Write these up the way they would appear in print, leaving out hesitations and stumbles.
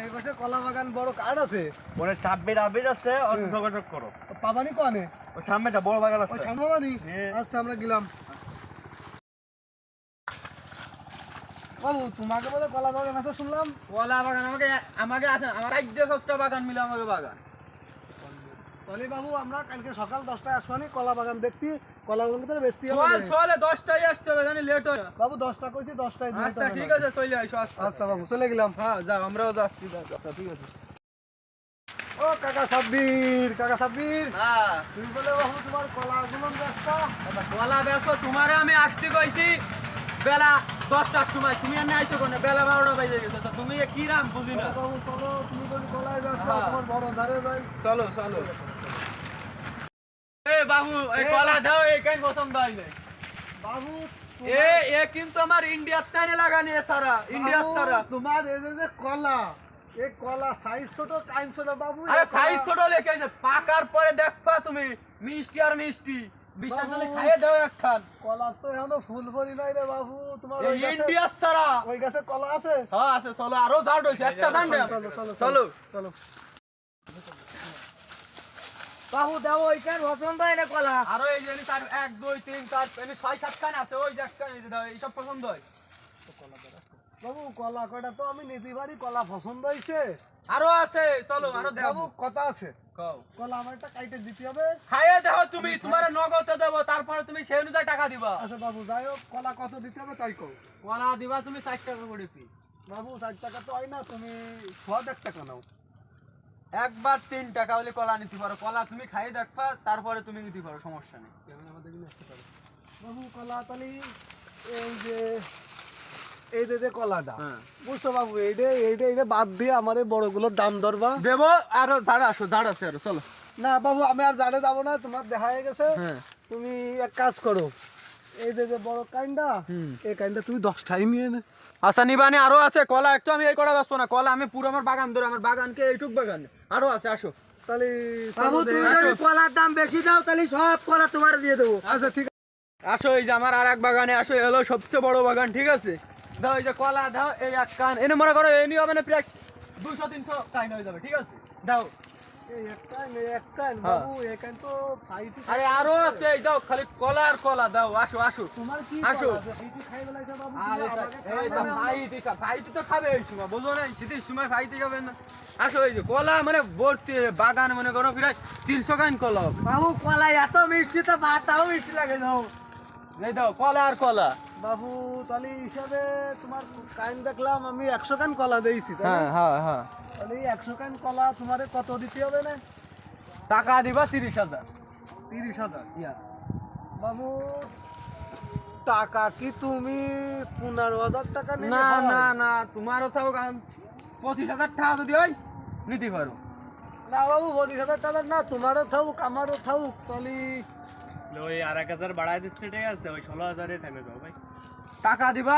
এই বছর কলা বাগান বড় কার্ড আছে, ওরে চাপবির আবির আছে, অন্য যোগাযোগ করো। পাবানি কনে ওই সামনেটা বড় বাগান ওই আছে। সামনে পাবানি। হ্যাঁ। আচ্ছা আমরা গেলাম। বাবু তোমাকে বলে কলা বাগান আছে শুনলাম। কলা বাগান আমাকে আমাকে আছে, আমার 8-10টা বাগান মিলে আমাকে বাগান। তাহলে বাবু আমরা কালকে সকাল 10টায় আসবানি কলা বাগান দেখতে, কলা বাগান তো বেচতে হবে। চল চলে 10টায় আসতে হবে, জানি লেট হয়। বাবু 10টা কইছি 10টায় দিতে আচ্ছা হবে ঠিক না। আছে, চলে আইসো। আচ্ছা বাবু চলে গেলাম। হ্যাঁ যাও, আমরাও যাচ্ছি। আচ্ছা ঠিক আছে। ও কাকা সাব্বির, কাকা সাব্বির, হ্যাঁ তুমি বলে বাবু তোমার কলা গুলো ব্যস্তা। কলা বেচো, তোমারে আমি আসতে কইছি বেলা 10টার সময়, তুমি আর আইছো কোনে? বেলা 12টা বাজে গেছে, তো তুমি কি রাম বুঝি না। বাবু চলো, তুমি বলি কলাই ব্যস্তা, হ্যাঁ। তোমার বড় ধারে যাই। চলো চলো। এ বাবু এই কলা দাও, এই কেন পছন্দ হয় নাই? বাবু এ কিন্তু আমার ইন্ডিয়ার টাইনে লাগানি সারা, ইন্ডিয়ার সারা। তোমার এই যে কলা, এই কলা সাইজ ছোট কাইন ছোট বাবু। আরে সাইজ ছোট লেখে যে পাকার পরে দেখবা তুমি মিষ্টি আর মিষ্টি, বিশ্বাস হলে খাইয়ে দাও একখান। কলা তো এখনো ফুল ভরি নাই রে বাবু। তোমার এই ইন্ডিয়ার সারা। ওই গাছে কলা আছে? হ্যাঁ আছে, চলো আরো জাট হইছে, একটা জান দে। চলো চলো চলো চলো। বাবু দাও ওই কেন পছন্দ হয় না কলা? আরো এই যে তার 1 2 3 4 এমনি 6-7 খান আছে, ওই দেখছেন এই যে দাও, এইসব পছন্দ হয়। বাবু কলা কয়টা তো আমি নিতে পারি, কলা পছন্দ হইছে। আরো আছে, চলো আরো বাবু দেখাবো। কথা আছে, কও কলা আমার একটা কাইটে দিতে হবে। খাইয়ে দেখো, তুমি তোমারে নগদে দেবো, তারপরে তুমি সেই অনুযায়ী টাকা দিবা। আচ্ছা বাবু যাই হোক, কলা কত দিতে হবে তাই কও। কলা দিবা তুমি 4 টাকা করে পিস। বাবু 60 টাকা তো হয় না, তুমি 1 টাকা নাও। একবার 3 টাকা হলে কলা নিতে পারো, কলা তুমি খাইয়ে দেখবা, তারপরে তুমি নিতে পারো, সমস্যা নেই। বাবু কলা তালি এই যে এই যে কলাটা, হ্যাঁ বুঝছো বাবু, এইটা বাদ দিয়ে আমার এই বড়গুলোর দাম ধরবা। দেবো, আরো ধার আসো, ধার আছে আরো, চলো। না বাবু আমি আর জানে যাবো না, তোমার দেখা হয়ে গেছে। হ্যাঁ তুমি এক কাজ করো, এই যে বড় কাইন্ডা, এই কাইন্ডা তুমি 10টাই নিয়ে নে। আচ্ছা নিবানি, আরো আছে কলা, একটু আমি এই করা ব্যস্ত না, কলা আমি পুরো আমার বাগান ধরে, আমার বাগানকে এইটুক বাগান আরো আছে, আসো। তাহলে বাবু, চলো তুমি দেখি। যদি কলার দাম বেশি দাও তাহলে সব কলা তোমার দিয়ে দেবো। আচ্ছা ঠিক আছে। আসো, এই যে আমার আর এক বাগানে আসো, এলো সবচেয়ে বড় বাগান, ঠিক আছে? দাও এই যে কলা দাও, এই এক কান এনে মনে করো এনে হবে না, প্রায় 200-300 কাইন হয়ে যাবে, ঠিক আছে? দাও। এই একটা হ্যাঁ। বাবু এখান তো ফাইটি। আরে আরো আছে, এই দাও, খালি কলা আর কলা দাও, আসো আসো। তোমার কি আসো। কলা আছে? ফাইটি খাই বেলাইছে বাবু, আরে তুমি আমাকে এই খাওয়াবে তো না? ভাইটি তো খাবে এই সময়, বুঝো না? শীতের সময় ভাইটি খাবে না। আসো, এই যে কলা মানে ভর্তি বাগান, মনে করো প্রায় 300 কাইন কলা হবে। বাবু কলা এত মিষ্টি তো ভাতটাও মিষ্টি লাগে দাও। এই দাও কলা আর কলা। বাবু তাহলে হিসাবে তোমার কাইন দেখলাম আমি 100 কান কলা দিয়েছি, তাই না? হ্যাঁ। তাহলে এই 100 কান কলা তোমারে কত দিতে হবে না? টাকা দিবা 30,000। 30,000। বাবু টাকা কি তুমি 15,000 টাকা নিলে না হয়? না না, তোমারও থাক 25,000 টাকা যদি হয় নিতে পারো। না বাবু 25,000 টাকা না, তোমারও থাকুক আমারও থাকুক, তাহলে ওই 1,000 বাড়াই দিচ্ছে, ঠিক আছে? ওই 16,000-এ থেমে যাও ভাই। টাকা দিবা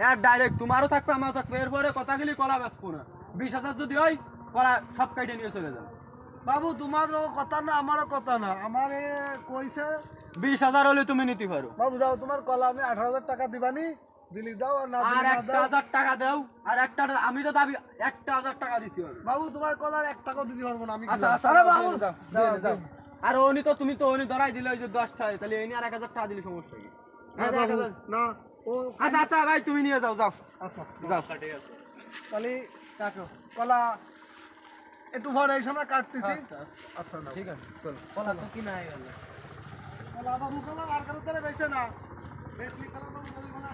আর ডাইরেক্ট তোমারও থাকবে আমারও থাকবে, এরপরে কথাগুলি কলা বেচবো না। 20,000 যদি হয় কলা সব কাইটে নিয়ে চলে যাবে। বাবু তোমারও কথা না আমারও কথা না, আমারে কইছে 20,000 হলে তুমি নিতে পারো। বাবু যাও তোমার কলা আমি 18,000 টাকা দিবানি, দিলি দাও আর না আর দিলি না দাও। 1,000 টাকা দাও, আর একটা আমি তো দাবি 1,000 টাকা দিতে হবে। বাবু তোমার কলার 1 টাকাও দিতে পারবো না আমি। আচ্ছা গেলাম। আচ্ছা, আরে বাবু দাও, দাও, দাও। আর উনি তো তুমি তো উনি ধরাই দিলে ওই যে 10টায়, তাহলে এই নিয়ে আর 1,000 টাকা দিলে সমস্যা কি? না বাবু, না ও আচ্ছা আচ্ছা ভাই, তুমি নিয়ে যাও, যাও আচ্ছা যাও। আচ্ছা, ঠিক আছে। তাহলে কাটো কলা একটু ভরে এই সময় কাটতেছি। আচ্ছা, আচ্ছা না ঠিক আছে, চলো। কলা তো কিনা হয়ে গেল। কলা বাবু কলা আর কারো তাহলে বেঁচে না বেশলি কলা বাবু কলা